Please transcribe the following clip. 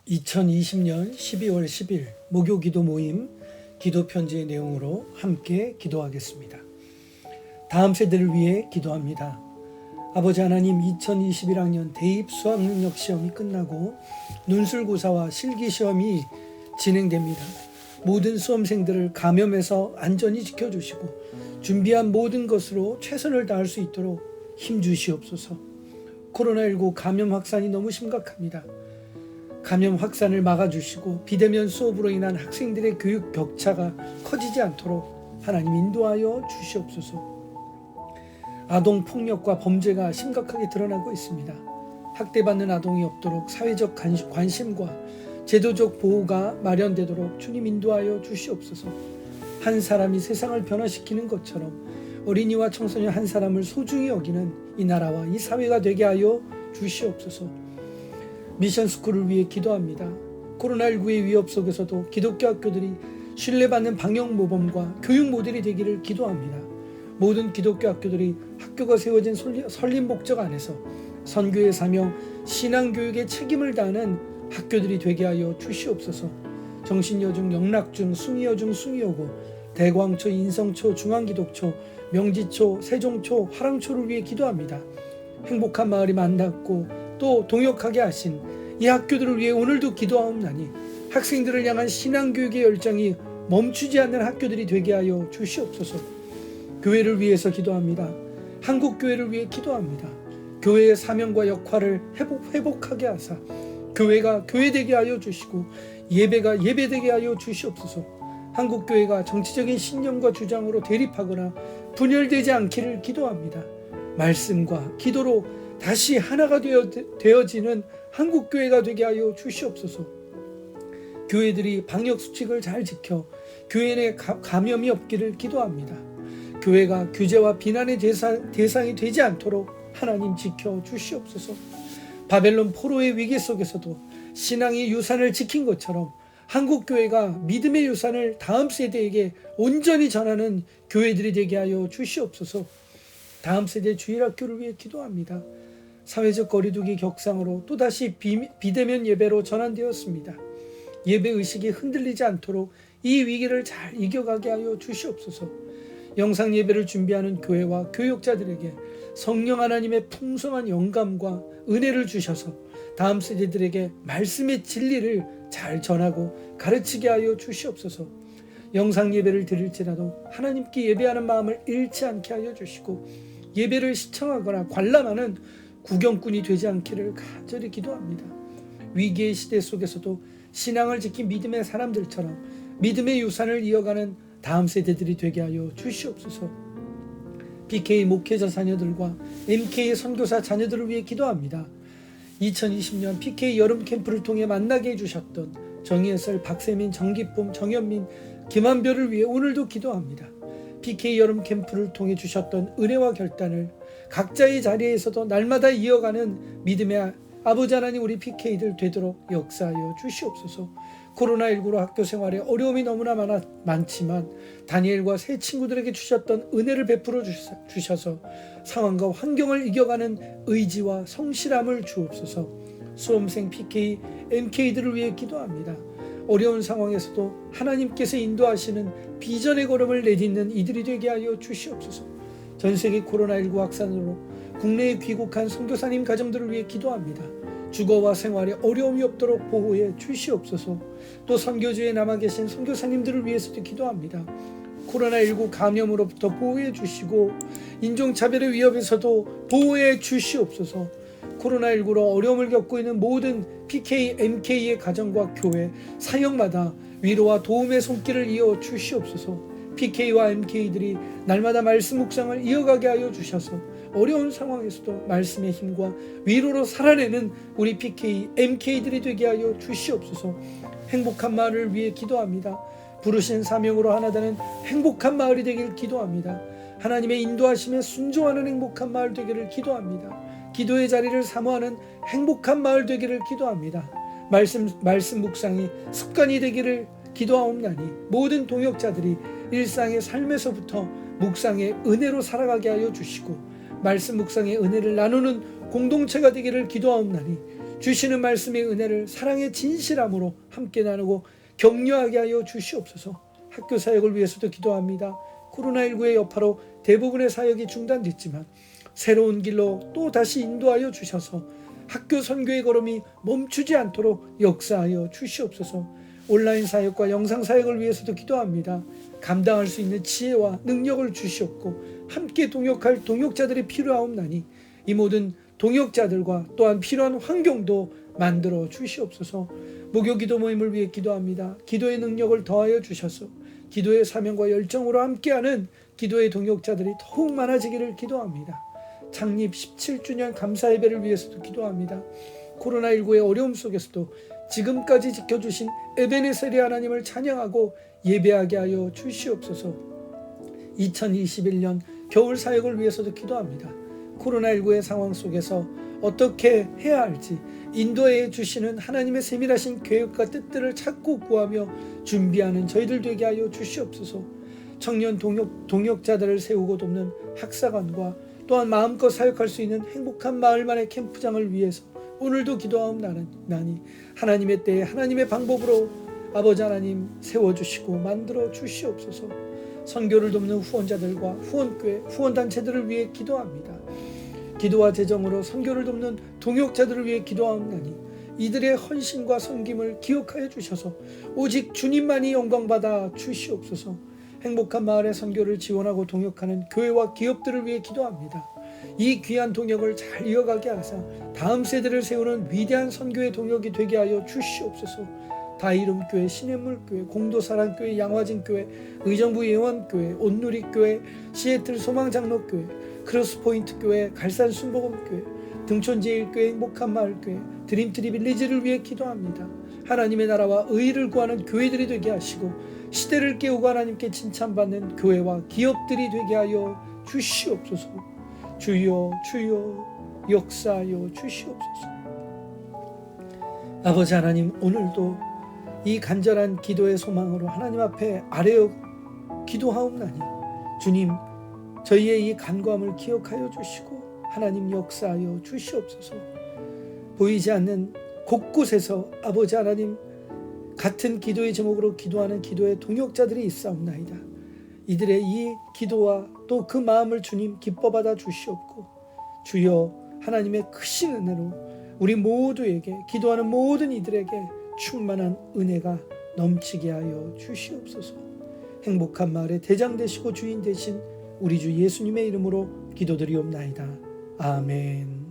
2020년 12월 10일 목요 기도 모임 기도 편지의 내용으로 함께 기도하겠습니다. 다음 세대를 위해 기도합니다. 아버지 하나님, 2021학년 대입 수학능력 시험이 끝나고 논술고사와 실기시험이 진행됩니다. 모든 수험생들을 감염에서 안전히 지켜주시고 준비한 모든 것으로 최선을 다할 수 있도록 힘주시옵소서. 코로나19 감염 확산이 너무 심각합니다. 감염 확산을 막아주시고 비대면 수업으로 인한 학생들의 교육 격차가 커지지 않도록 하나님 인도하여 주시옵소서. 아동 폭력과 범죄가 심각하게 드러나고 있습니다. 학대받는 아동이 없도록 사회적 관심과 제도적 보호가 마련되도록 주님 인도하여 주시옵소서. 한 사람이 세상을 변화시키는 것처럼 어린이와 청소년 한 사람을 소중히 여기는 이 나라와 이 사회가 되게 하여 주시옵소서. 미션스쿨을 위해 기도합니다. 코로나19의 위협 속에서도 기독교 학교들이 신뢰받는 방역 모범과 교육 모델이 되기를 기도합니다. 모든 기독교 학교들이 학교가 세워진 설립 목적 안에서 선교의 사명, 신앙교육의 책임을 다하는 학교들이 되게 하여 주시옵소서. 정신여중, 영락중, 숭이여중, 숭이여고, 대광초, 인성초, 중앙기독초, 명지초, 세종초, 화랑초를 위해 기도합니다. 행복한 마을이 만났고 또 동역하게 하신 이 학교들을 위해 오늘도 기도하옵나니 학생들을 향한 신앙교육의 열정이 멈추지 않는 학교들이 되게 하여 주시옵소서. 교회를 위해서 기도합니다. 한국교회를 위해 기도합니다. 교회의 사명과 역할을 회복하게 하사 교회가 교회되게 하여 주시고 예배가 예배되게 하여 주시옵소서. 한국교회가 정치적인 신념과 주장으로 대립하거나 분열되지 않기를 기도합니다. 말씀과 기도로 다시 하나가 되어지는 한국교회가 되게 하여 주시옵소서. 교회들이 방역수칙을 잘 지켜 교회 내 감염이 없기를 기도합니다. 교회가 규제와 비난의 대상이 되지 않도록 하나님 지켜 주시옵소서. 바벨론 포로의 위기 속에서도 신앙의 유산을 지킨 것처럼 한국교회가 믿음의 유산을 다음 세대에게 온전히 전하는 교회들이 되게 하여 주시옵소서. 다음 세대 주일학교를 위해 기도합니다. 사회적 거리두기 격상으로 또다시 비대면 예배로 전환되었습니다. 예배의식이 흔들리지 않도록 이 위기를 잘 이겨가게 하여 주시옵소서. 영상 예배를 준비하는 교회와 교육자들에게 성령 하나님의 풍성한 영감과 은혜를 주셔서 다음 세대들에게 말씀의 진리를 잘 전하고 가르치게 하여 주시옵소서. 영상 예배를 드릴지라도 하나님께 예배하는 마음을 잃지 않게 하여 주시고 예배를 시청하거나 관람하는 구경꾼이 되지 않기를 간절히 기도합니다. 위기의 시대 속에서도 신앙을 지킨 믿음의 사람들처럼 믿음의 유산을 이어가는 다음 세대들이 되게 하여 주시옵소서. PK 목회자 자녀들과 MK 선교사 자녀들을 위해 기도합니다. 2020년 PK 여름 캠프를 통해 만나게 해주셨던 정예슬, 박세민, 정기쁨, 정현민, 김한별을 위해 오늘도 기도합니다. PK 여름 캠프를 통해 주셨던 은혜와 결단을 각자의 자리에서도 날마다 이어가는 믿음의 아버지 하나님, 우리 PK들 되도록 역사하여 주시옵소서. 코로나19로 학교 생활에 어려움이 너무나 많지만 다니엘과 새 친구들에게 주셨던 은혜를 베풀어 주셔서 상황과 환경을 이겨가는 의지와 성실함을 주옵소서. 수험생 PK, MK들을 위해 기도합니다. 어려운 상황에서도 하나님께서 인도하시는 비전의 걸음을 내딛는 이들이 되게 하여 주시옵소서. 전세계 코로나19 확산으로 국내에 귀국한 선교사님 가정들을 위해 기도합니다. 주거와 생활에 어려움이 없도록 보호해 주시옵소서. 또 선교지에 남아 계신 선교사님들을 위해서도 기도합니다. 코로나19 감염으로부터 보호해 주시고 인종차별의 위협에서도 보호해 주시옵소서. 코로나19로 어려움을 겪고 있는 모든 PK, MK의 가정과 교회, 사역마다 위로와 도움의 손길을 이어 주시옵소서. PK와 MK들이 날마다 말씀 묵상을 이어가게 하여 주셔서 어려운 상황에서도 말씀의 힘과 위로로 살아내는 우리 PK, MK들이 되게 하여 주시옵소서. 행복한 마을을 위해 기도합니다. 부르신 사명으로 하나 되는 행복한 마을이 되길 기도합니다. 하나님의 인도하심에 순종하는 행복한 마을 되기를 기도합니다. 기도의 자리를 사모하는 행복한 마을 되기를 기도합니다. 말씀 묵상이 습관이 되기를 기도하옵나니 모든 동역자들이 일상의 삶에서부터 묵상의 은혜로 살아가게 하여 주시고 말씀 묵상의 은혜를 나누는 공동체가 되기를 기도하옵나니 주시는 말씀의 은혜를 사랑의 진실함으로 함께 나누고 격려하게 하여 주시옵소서. 학교 사역을 위해서도 기도합니다. 코로나19의 여파로 대부분의 사역이 중단됐지만 새로운 길로 또 다시 인도하여 주셔서 학교 선교의 걸음이 멈추지 않도록 역사하여 주시옵소서. 온라인 사역과 영상 사역을 위해서도 기도합니다. 감당할 수 있는 지혜와 능력을 주시옵고 함께 동역할 동역자들이 필요하옵나니 이 모든 동역자들과 또한 필요한 환경도 만들어 주시옵소서. 목요기도 모임을 위해 기도합니다. 기도의 능력을 더하여 주셔서 기도의 사명과 열정으로 함께하는 기도의 동역자들이 더욱 많아지기를 기도합니다. 창립 17주년 감사 예배를 위해서도 기도합니다. 코로나19의 어려움 속에서도 지금까지 지켜주신 에베네셀의 하나님을 찬양하고 예배하게 하여 주시옵소서. 2021년 겨울 사역을 위해서도 기도합니다. 코로나19의 상황 속에서 어떻게 해야 할지 인도해 주시는 하나님의 세밀하신 계획과 뜻들을 찾고 구하며 준비하는 저희들 되게 하여 주시옵소서. 청년 동역자들을 세우고 돕는 학사관과 또한 마음껏 사역할 수 있는 행복한 마을만의 캠프장을 위해서 오늘도 기도하옵나니 하나님의 때에 하나님의 방법으로 아버지 하나님 세워주시고 만들어 주시옵소서. 선교를 돕는 후원자들과 후원교회, 후원단체들을 위해 기도합니다. 기도와 재정으로 선교를 돕는 동역자들을 위해 기도하옵나니 이들의 헌신과 섬김을 기억하여 주셔서 오직 주님만이 영광받아 주시옵소서. 행복한 마을의 선교를 지원하고 동역하는 교회와 기업들을 위해 기도합니다. 이 귀한 동역을 잘 이어가게 하사 다음 세대를 세우는 위대한 선교의 동역이 되게 하여 주시옵소서. 다이름교회, 시냇물교회, 공도사랑교회, 양화진교회, 의정부 예원교회, 온누리교회, 시애틀 소망장로교회, 크로스포인트교회, 갈산순복음교회, 등촌제일교회, 행복한마을교회, 드림트리 빌리지를 위해 기도합니다. 하나님의 나라와 의의를 구하는 교회들이 되게 하시고 시대를 깨우고 하나님께 칭찬받는 교회와 기업들이 되게 하여 주시옵소서. 주여 주여 역사하여 주시옵소서. 아버지 하나님, 오늘도 이 간절한 기도의 소망으로 하나님 앞에 아뢰어 기도하옵나니 주님, 저희의 이 간구함을 기억하여 주시고 하나님 역사하여 주시옵소서. 보이지 않는 곳곳에서 아버지 하나님 같은 기도의 제목으로 기도하는 기도의 동역자들이 있사옵나이다. 이들의 이 기도와 또 그 마음을 주님 기뻐 받아 주시옵고 주여 하나님의 크신 은혜로 우리 모두에게 기도하는 모든 이들에게 충만한 은혜가 넘치게 하여 주시옵소서. 행복한 마을의 대장 되시고 주인 되신 우리 주 예수님의 이름으로 기도드리옵나이다. 아멘.